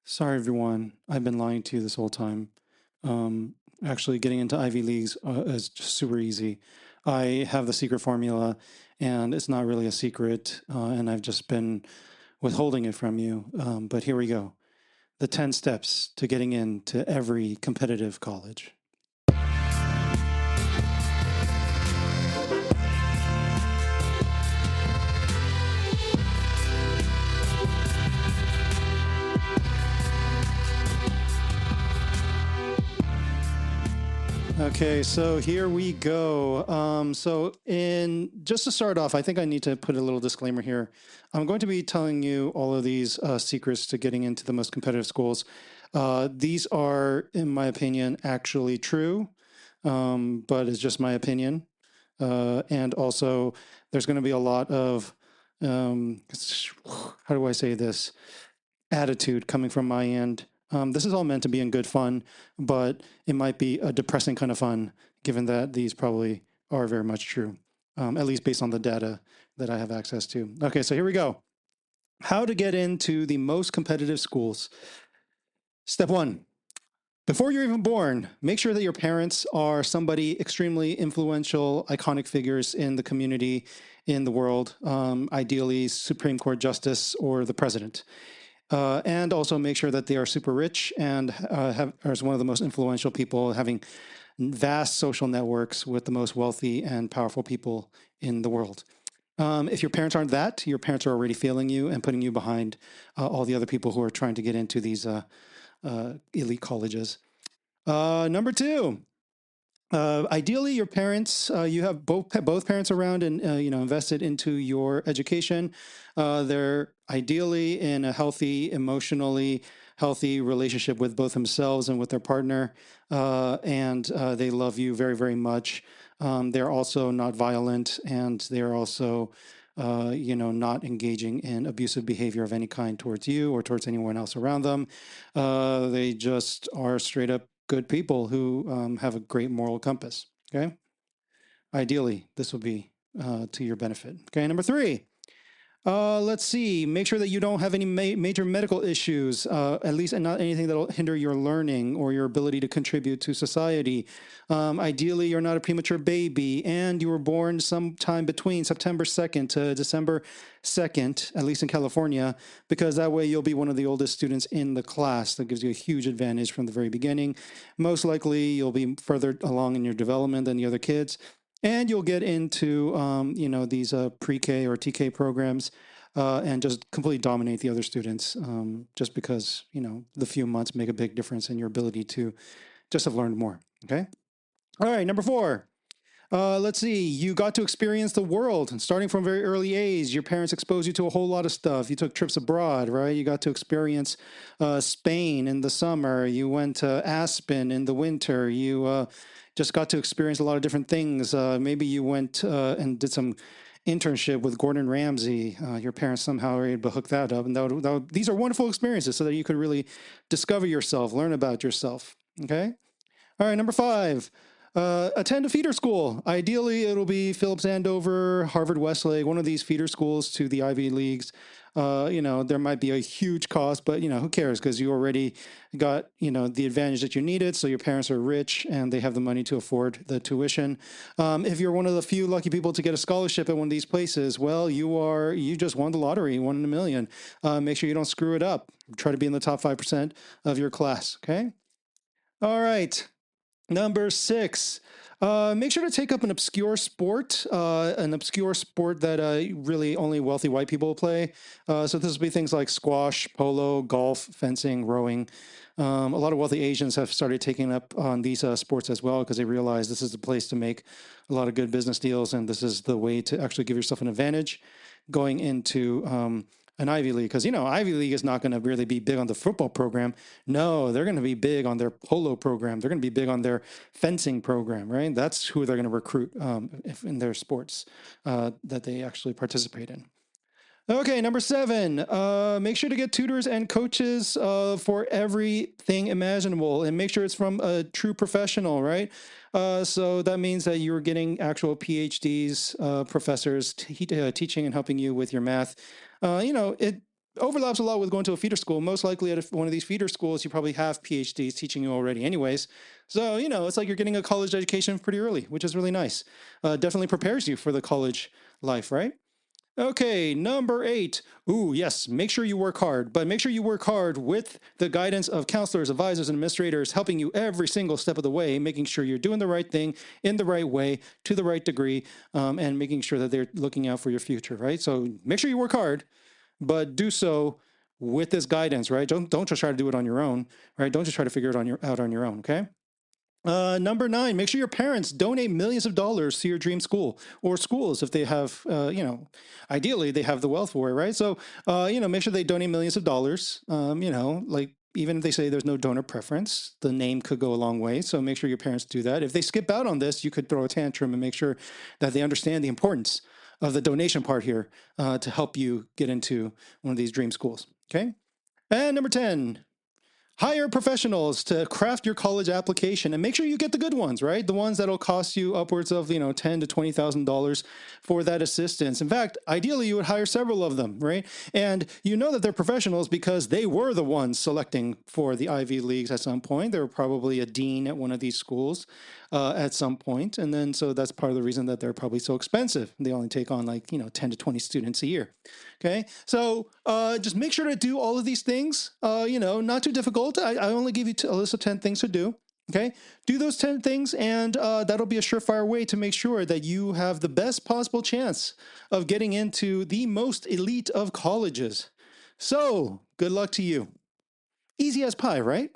Sorry, everyone. I've been lying to you this whole time. Um, Actually, getting into Ivy Leagues is just super easy. I have the secret formula, and it's not really a secret, and I've just been withholding it from you. But here we go. The 10 steps to getting into every competitive college. Okay, so here we go. So in just to start off, I think I need to put a little disclaimer here. I'm going to be telling you all of these secrets to getting into the most competitive schools. These are, in my opinion, actually true, but it's just my opinion. And also, there's going to be a lot of, how do I say this? Attitude coming from my end. This is all meant to be in good fun, but it might be a depressing kind of fun, given that these probably are very much true, at least based on the data that I have access to. Okay, so here we go. How to get into the most competitive schools. Step one. Before you're even born, make sure that your parents are somebody extremely influential, iconic figures in the community, in the world, ideally Supreme Court Justice or the president. And also make sure that they are super rich and are one of the most influential people, having vast social networks with the most wealthy and powerful people in the world. If your parents aren't that, your parents are already failing you and putting you behind all the other people who are trying to get into these elite colleges. Number two, ideally, your parents, you have both parents around and invested into your education. They're ideally in a healthy, emotionally healthy relationship with both themselves and with their partner, and they love you very, very much. They're also not violent, and they're also, not engaging in abusive behavior of any kind towards you or towards anyone else around them. They just are straight up good people who have a great moral compass. Okay. Ideally, this will be to your benefit. Okay. Number three, let's see. Make sure that you don't have any major medical issues, at least, and not anything that'll hinder your learning or your ability to contribute to society. Ideally, you're not a premature baby, and you were born sometime between September 2nd to December 2nd, at least in California, because that way you'll be one of the oldest students in the class. That gives you a huge advantage from the very beginning. Most likely, you'll be further along in your development than the other kids. And you'll get into, these pre-K or TK programs and just completely dominate the other students just because, the few months make a big difference in your ability to just have learned more. Okay. All right. Number four. Let's see. You got to experience the world, and starting from a very early age. Your parents exposed you to a whole lot of stuff. You took trips abroad, right? You got to experience Spain in the summer. You went to Aspen in the winter. You just got to experience a lot of different things. Maybe you went and did some internship with Gordon Ramsay. Your parents somehow were able to hook that up, and these are wonderful experiences, so that you could really discover yourself, learn about yourself. Okay. All right, number five. Attend a feeder school. Ideally, it'll be Phillips Andover, Harvard Westlake, one of these feeder schools to the Ivy Leagues. There might be a huge cost, but who cares? Because you already got the advantage that you needed. So your parents are rich and they have the money to afford the tuition. If you're one of the few lucky people to get a scholarship at one of these places, well, you just won the lottery, 1 in a million. Make sure you don't screw it up. Try to be in the top 5% of your class. Okay. All right. Number six, make sure to take up an obscure sport that really only wealthy white people play. So this will be things like squash, polo, golf, fencing, rowing. A lot of wealthy Asians have started taking up on these sports as well because they realize this is the place to make a lot of good business deals, and this is the way to actually give yourself an advantage going into an Ivy League, because Ivy League is not going to really be big on the football program. No, they're going to be big on their polo program. They're going to be big on their fencing program, right? That's who they're going to recruit in their sports that they actually participate in. Okay, number seven, make sure to get tutors and coaches for everything imaginable, and make sure it's from a true professional, right? So that means that you're getting actual PhDs, professors teaching and helping you with your math. overlaps a lot with going to a feeder school. Most likely at one of these feeder schools, you probably have PhDs teaching you already anyways. So, it's like you're getting a college education pretty early, which is really nice. Definitely prepares you for the college life, right? Okay, number 8. Ooh, yes, make sure you work hard, but make sure you work hard with the guidance of counselors, advisors, and administrators helping you every single step of the way, making sure you're doing the right thing in the right way to the right degree, and making sure that they're looking out for your future, right? So make sure you work hard, but do so with this guidance, right? Don't just try to do it on your own, right? Don't just try to figure it out on your own, okay? Number 9, make sure your parents donate millions of dollars to your dream school or schools if they have, ideally they have the wealth for it, right? So, make sure they donate millions of dollars. Like even if they say there's no donor preference, the name could go a long way. So make sure your parents do that. If they skip out on this, you could throw a tantrum and make sure that they understand the importance of the donation part here to help you get into one of these dream schools. Okay. And number 10, hire professionals to craft your college application and make sure you get the good ones, right? The ones that'll cost you upwards of, $10 to $20,000 for that assistance. In fact, ideally you would hire several of them, right? And you know that they're professionals because they were the ones selecting for the Ivy Leagues at some point. They were probably a dean at one of these schools at some point. And then, so that's part of the reason that they're probably so expensive. They only take on 10 to 20 students a year. Okay. So just make sure to do all of these things, not too difficult. I only give you a list of 10 things to do. Okay. Do those 10 things and that'll be a surefire way to make sure that you have the best possible chance of getting into the most elite of colleges. So good luck to you. Easy as pie, right?